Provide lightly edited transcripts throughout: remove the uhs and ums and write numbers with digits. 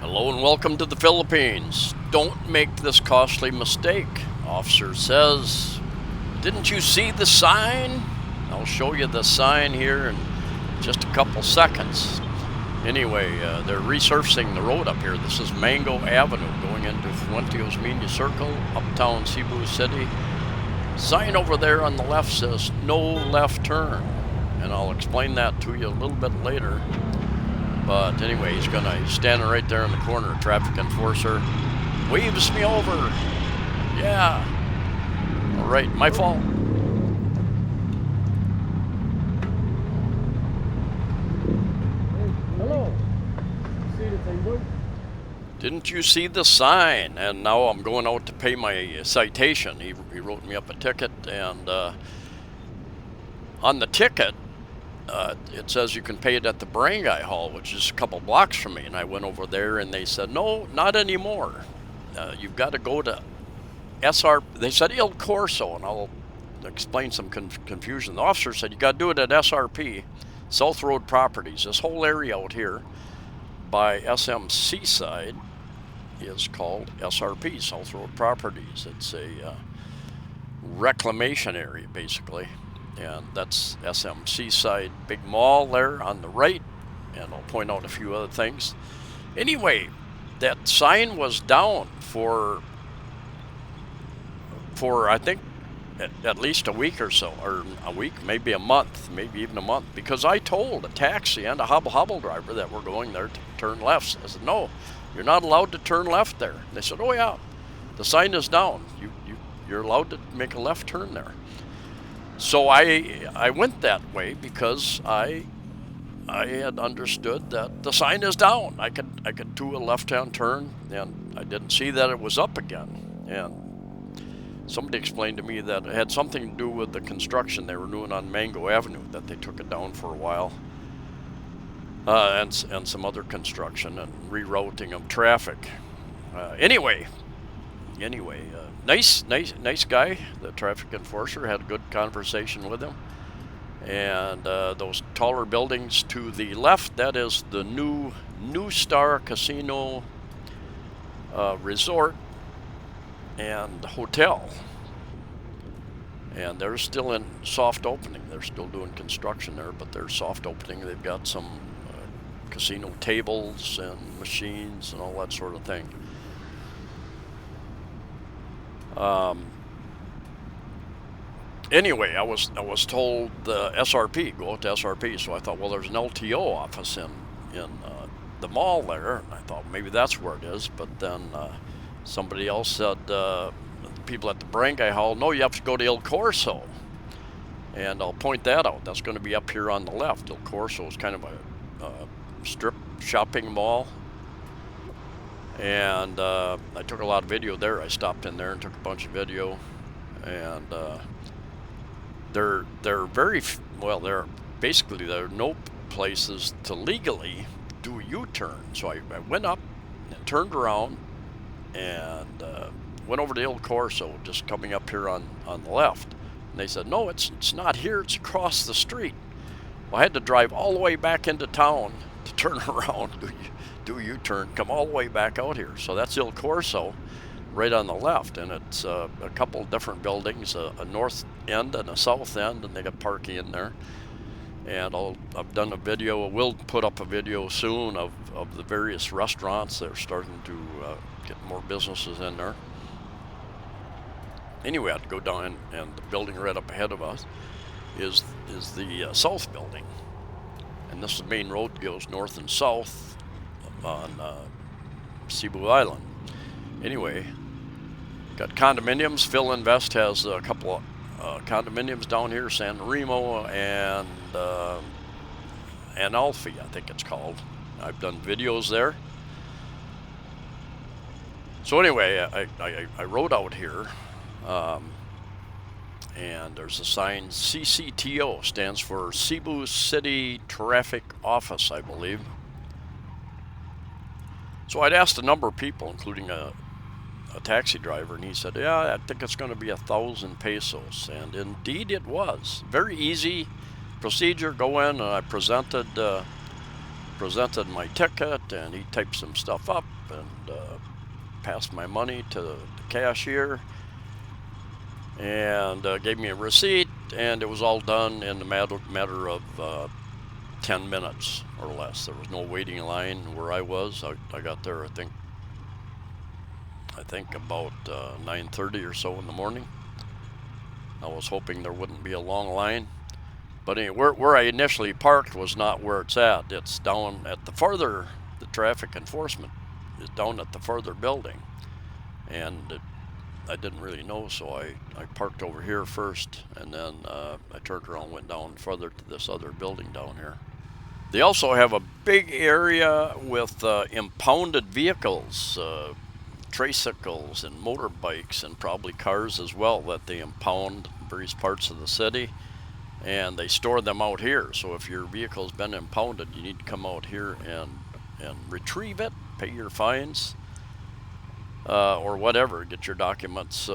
Hello and welcome to the Philippines. Don't make this costly mistake. Officer says, didn't you see the sign? I'll show you the sign here in just a couple seconds. Anyway, they're resurfacing the road up here. This is Mango Avenue going into Fuentes Mena Circle, uptown Cebu City. Sign over there on the left says no left turn, and I'll explain that to you a little bit later. But anyway, he's standing right there in the corner. Traffic enforcer waves me over. Yeah. All right, my fault. Hello. See the thing, boy? Didn't you see the sign? And now I'm going out to pay my citation. He wrote me up a ticket, and on the ticket, it says you can pay it at the Barangay Hall, which is a couple blocks from me. And I went over there, and they said, no, not anymore. You've got to go to SR. They said Il Corso, and I'll explain some confusion. The officer said you got to do it at SRP, South Road Properties. This whole area out here by SM Seaside is called SRP, South Road Properties. It's a reclamation area, basically. And that's SM Seaside, big mall there on the right, and I'll point out a few other things. Anyway, that sign was down for I think at least a week or so, or a week, maybe a month, maybe even a month, because I told a taxi and a hobble driver that we're going there to turn left. I said, no, you're not allowed to turn left there. They said, oh yeah, the sign is down. You're allowed to make a left turn there. So I went that way because I had understood that the sign is down. I could do a left-hand turn, and I didn't see that it was up again. And somebody explained to me that it had something to do with the construction they were doing on Mango Avenue, that they took it down for a while, and some other construction and rerouting of traffic. Anyway, nice guy. The traffic enforcer had a good conversation with him. And those taller buildings to the left, that is the new Star Casino Resort and Hotel. And they're still in soft opening. They're still doing construction there, but they're soft opening. They've got some casino tables and machines and all that sort of thing. Anyway, I was told SRP, go out to SRP. So I thought, well, there's an LTO office in the mall there, and I thought maybe that's where it is. But then somebody else said, people at the Barangay Hall, no, you have to go to Il Corso, and I'll point that out. That's going to be up here on the left. Il Corso is kind of a strip shopping mall. And I took a lot of video there. I stopped in there and took a bunch of video, and they're very well. There are no places to legally do a U-turn. So I went up and turned around and went over to Il Corso, just coming up here on the left. And they said, no, it's not here. It's across the street. Well, I had to drive all the way back into town to turn around. Do a U-turn, come all the way back out here. So that's Il Corso, right on the left, and it's a couple different buildings, a north end and a south end, and they got parking in there. And I've done a video. We'll put up a video soon of the various restaurants. They're starting to get more businesses in there. Anyway, I had to go down, and the building right up ahead of us is the south building, and this is the main road, goes north and south on Cebu Island. Anyway, got condominiums. Phil Invest has a couple of condominiums down here, San Remo and Alfie, I think it's called. I've done videos there. So anyway, I rode out here, and there's a sign, CCTO, stands for Cebu City Traffic Office, I believe. So I'd asked a number of people, including a taxi driver, and he said, yeah, I think it's going to be 1,000 pesos. And indeed it was. Very easy procedure. Go in, and I presented presented my ticket, and he typed some stuff up and passed my money to the cashier and gave me a receipt, and it was all done in the matter of 10 minutes or less. There was no waiting line where I was. I got there, I think about 9:30 or so in the morning. I was hoping there wouldn't be a long line. But anyway, where I initially parked was not where it's at. It's down at the traffic enforcement is down at the further building. And I didn't really know, so I parked over here first, and then I turned around and went down further to this other building down here. They also have a big area with impounded vehicles, tricycles and motorbikes, and probably cars as well, that they impound in various parts of the city, and they store them out here. So if your vehicle's been impounded, you need to come out here and retrieve it, pay your fines, or whatever, get your documents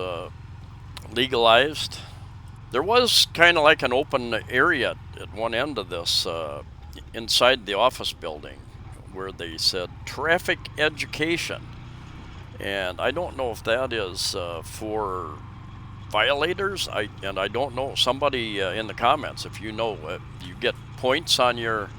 legalized. There was kind of like an open area at one end of this, inside the office building, where they said traffic education. And I don't know if that is for violators. I don't know. Somebody in the comments, if you know, you get points on your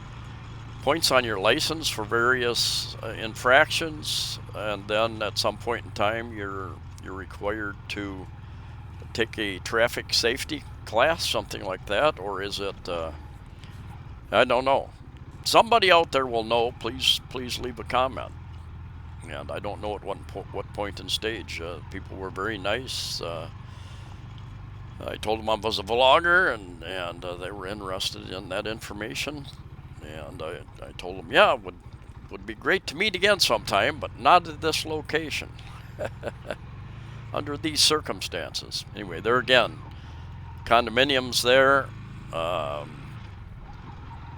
license for various infractions, and then at some point in time you're required to take a traffic safety class, something like that, or is it? I don't know. Somebody out there will know. Please leave a comment. And I don't know at what point in stage. People were very nice. I told them I was a vlogger, and they were interested in that information. And I told them, yeah, it would be great to meet again sometime, but not at this location. Under these circumstances. Anyway, there again, condominiums there.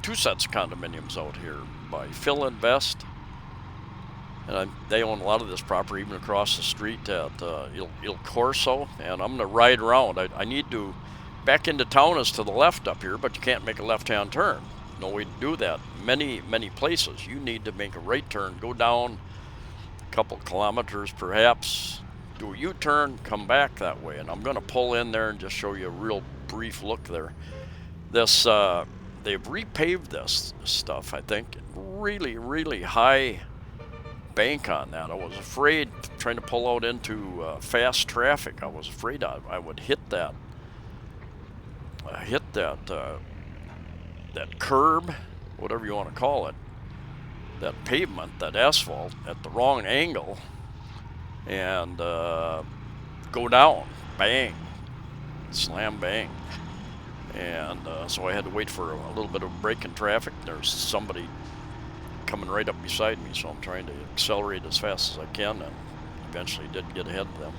2 sets of condominiums out here by Phil Invest. And they own a lot of this property, even across the street at Il Corso. And I'm going to ride around. I need to back into town is to the left up here, but you can't make a left-hand turn. No way to do that. Many places you need to make a right turn, go down a couple kilometers perhaps, do a U-turn, come back that way. And I'm going to pull in there and just show you a real brief look there. This they've repaved this stuff, I think. Really high bank on that. I was afraid trying to pull out into fast traffic. I was afraid I would hit that curb, whatever you want to call it, that pavement, that asphalt, at the wrong angle, and go down, bang, slam bang. And so I had to wait for a little bit of a break in traffic. There's somebody coming right up beside me, so I'm trying to accelerate as fast as I can, and eventually did get ahead of them.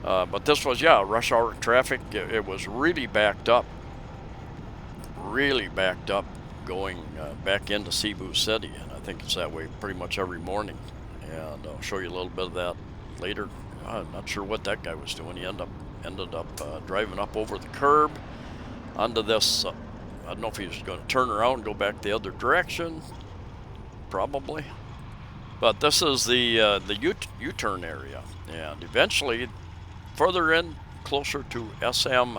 But this was, rush hour traffic. It was really backed up going back into Cebu City, and I think it's that way pretty much every morning. And I'll show you a little bit of that later. I'm not sure what that guy was doing. He ended up driving up over the curb onto this. I don't know if he was going to turn around and go back the other direction, probably. But this is the U-turn area, and eventually, further in, closer to SM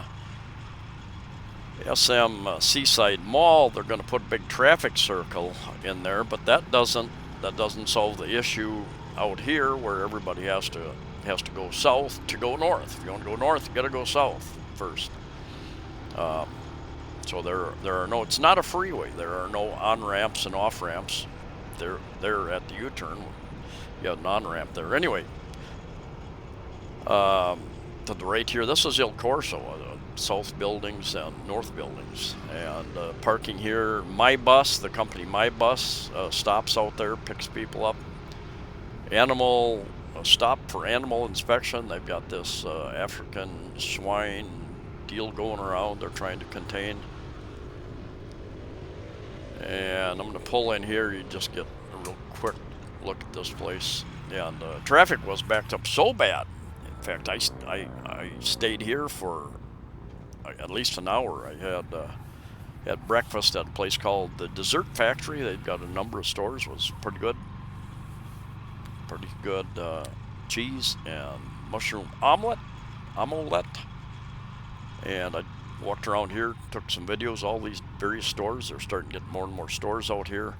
Seaside Mall, they're going to put a big traffic circle in there. But that doesn't solve the issue out here, where everybody has to go south to go north. If you want to go north, you got to go south first. So there are no. It's not a freeway. There are no on-ramps and off-ramps. They're at the U-turn. You have an on-ramp there. Anyway, to the right here, this is Il Corso, south buildings and north buildings, and parking here. My Bus, the company My Bus, stops out there, picks people up. Stop for animal inspection. They've got this African swine deal going around. They're trying to contain. And I'm going to pull in here. You just get a real quick look at this place. And traffic was backed up so bad. In fact, I stayed here for at least an hour. I had Had breakfast at a place called the Dessert Factory. They've got a number of stores. It was pretty good. Pretty good cheese and mushroom omelet. And I walked around here, took some videos, all these various stores. They're starting to get more and more stores out here.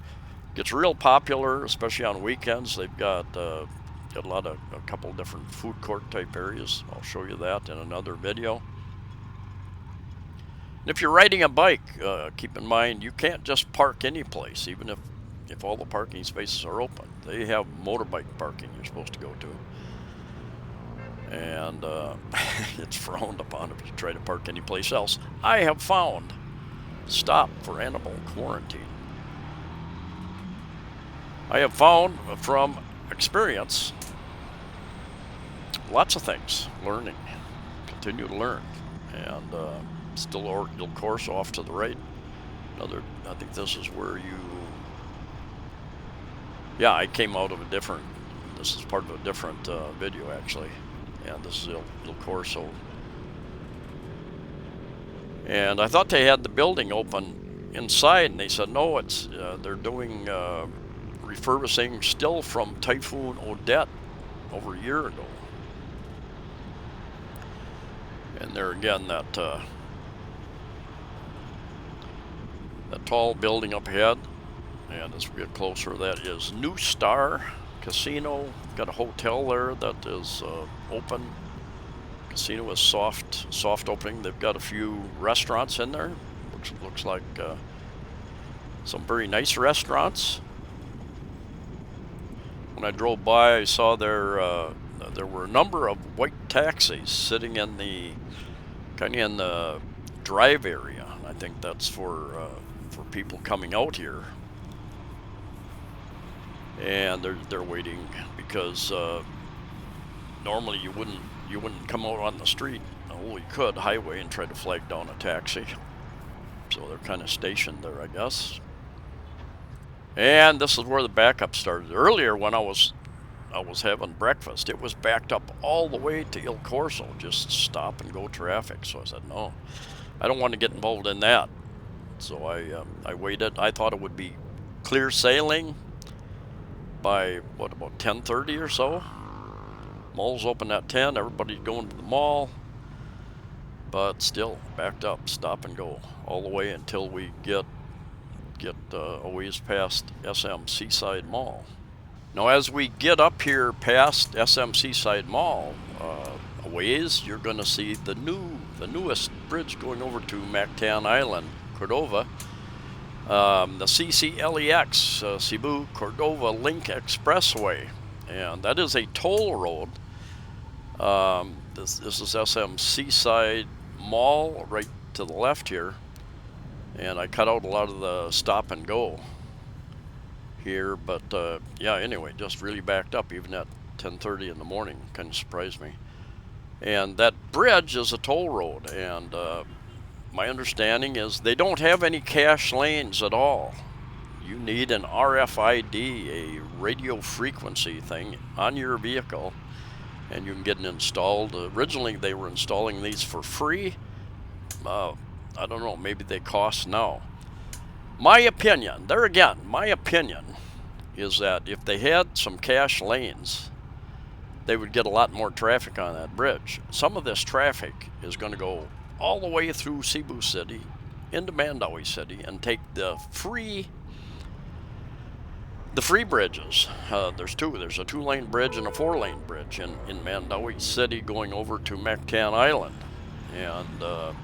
Gets real popular, especially on weekends. They've got a couple of different food court type areas. I'll show you that in another video. And if you're riding a bike, keep in mind you can't just park any place, even if all the parking spaces are open. They have motorbike parking you're supposed to go to. And it's frowned upon if you try to park anyplace else. I have found stop for animal quarantine. I have found from experience lots of things, learning, continue to learn, and still El Corso off to the right. I think this is where yeah, I came out of this is part of a different video actually. And this is El Corso. And I thought they had the building open inside, and they said no, it's they're doing refurbishing still from Typhoon Odette over a year ago. And there again, that tall building up ahead, and as we get closer, that is New Star Casino. Got a hotel there that is open. Casino is soft opening. They've got a few restaurants in there. Looks like some very nice restaurants. When I drove by, I saw there were a number of white taxis sitting in the drive area. I think that's for people coming out here. And they're waiting because normally you wouldn't come out on the street, well, you could highway and try to flag down a taxi. So they're kind of stationed there, I guess. And this is where the backup started. Earlier when I was having breakfast, it was backed up all the way to El Corso, just stop and go traffic. So I said, no, I don't want to get involved in that. So I waited. I thought it would be clear sailing by about 10:30 or so. Mall's open at 10. Everybody's going to the mall, but still backed up, stop and go all the way until we get a ways past SM Seaside Mall. Now, as we get up here past SM Seaside Mall, a ways, you're going to see the newest bridge going over to Mactan Island, Cordova. The CCLEX, Cebu Cordova Link Expressway, and that is a toll road. This is SM Seaside Mall right to the left here, and I cut out a lot of the stop and go here, but yeah, anyway, just really backed up even at 10:30 in the morning. Kind of surprised me. And that bridge is a toll road, and my understanding is they don't have any cash lanes at all. You need an RFID, a radio frequency thing, on your vehicle, and you can get it installed. Originally, they were installing these for free. I don't know, maybe they cost now. My opinion, there again, my opinion is that if they had some cash lanes, they would get a lot more traffic on that bridge. Some of this traffic is going to go all the way through Cebu City into Mandaue City and take the free bridges. There's two. There's a 2-lane bridge and a 4-lane bridge in Mandaue City going over to Mactan Island. And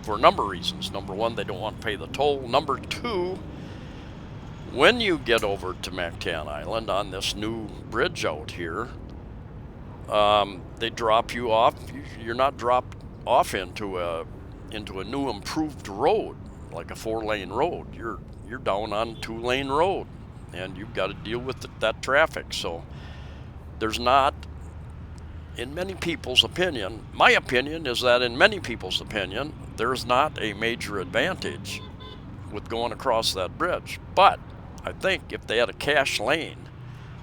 for a number of reasons. Number one, they don't want to pay the toll. Number two, when you get over to Mactan Island on this new bridge out here, they drop you off. You're not dropped off into a new improved road, like a 4-lane road. You're down on a 2-lane road, and you've got to deal with that traffic. So there's not, in many people's opinion, my opinion is that in many people's opinion, there's not a major advantage with going across that bridge. But I think if they had a cash lane,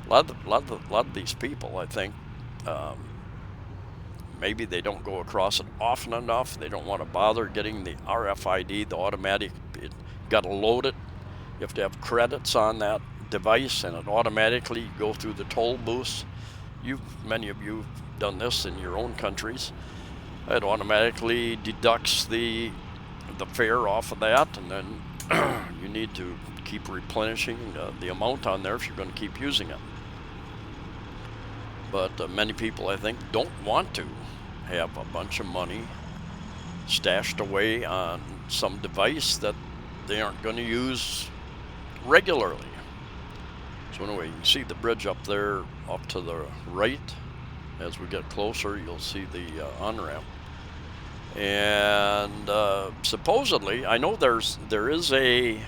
a lot of these people, I think, maybe they don't go across it often enough. They don't want to bother getting the RFID, the automatic. It got to load it. You have to have credits on that device, and it automatically go through the toll booths. Many of you have done this in your own countries. It automatically deducts the fare off of that, and then you need to keep replenishing the amount on there if you're going to keep using it. But many people, I think, don't want to have a bunch of money stashed away on some device that they aren't going to use regularly. So anyway, you can see the bridge up there, up to the right. As we get closer, you'll see the on-ramp. And supposedly, I know there is a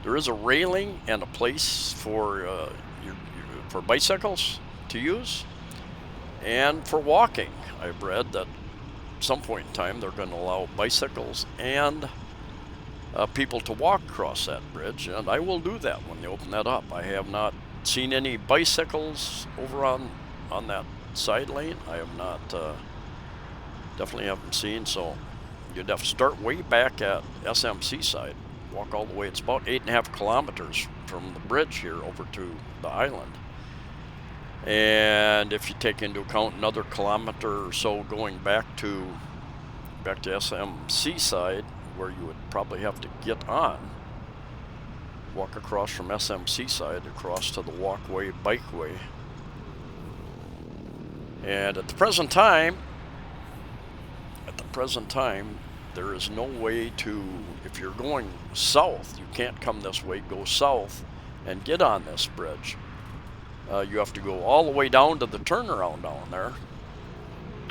railing and a place for for bicycles to use, and for walking. I've read that at some point in time they're going to allow bicycles and people to walk across that bridge, and I will do that when they open that up. I have not seen any bicycles over on that side lane. I have not, definitely haven't seen, so you'd have to start way back at SMC side, walk all the way. It's about 8.5 kilometers from the bridge here over to the island. And if you take into account another kilometer or so going back to SMC side, where you would probably have to get on, walk across from SMC side across to the walkway, bikeway. And at the present time, there is no way to, if you're going south, you can't come this way, go south and get on this bridge. You have to go all the way down to the turnaround down there,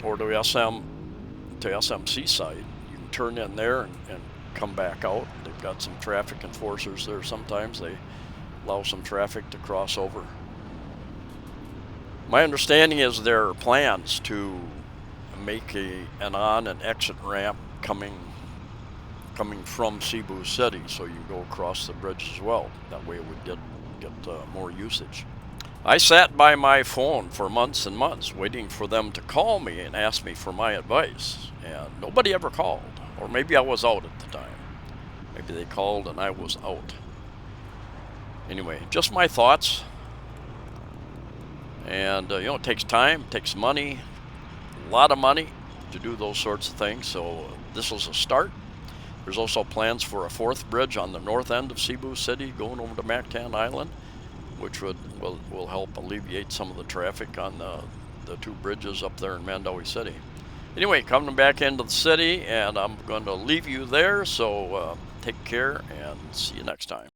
or to SMC side. You can turn in there and come back out. They've got some traffic enforcers there. Sometimes they allow some traffic to cross over. My understanding is there are plans to make an on and exit ramp coming from Cebu City, so you go across the bridge as well. That way it would get more usage. I sat by my phone for months and months waiting for them to call me and ask me for my advice, and nobody ever called. Or maybe I was out at the time. Maybe they called and I was out. Anyway, just my thoughts. And it takes time, it takes money, a lot of money to do those sorts of things. So this was a start. There's also plans for a fourth bridge on the north end of Cebu City going over to Mactan Island, which will help alleviate some of the traffic on the two bridges up there in Mandaue City. Anyway, coming back into the city, and I'm going to leave you there, so take care and see you next time.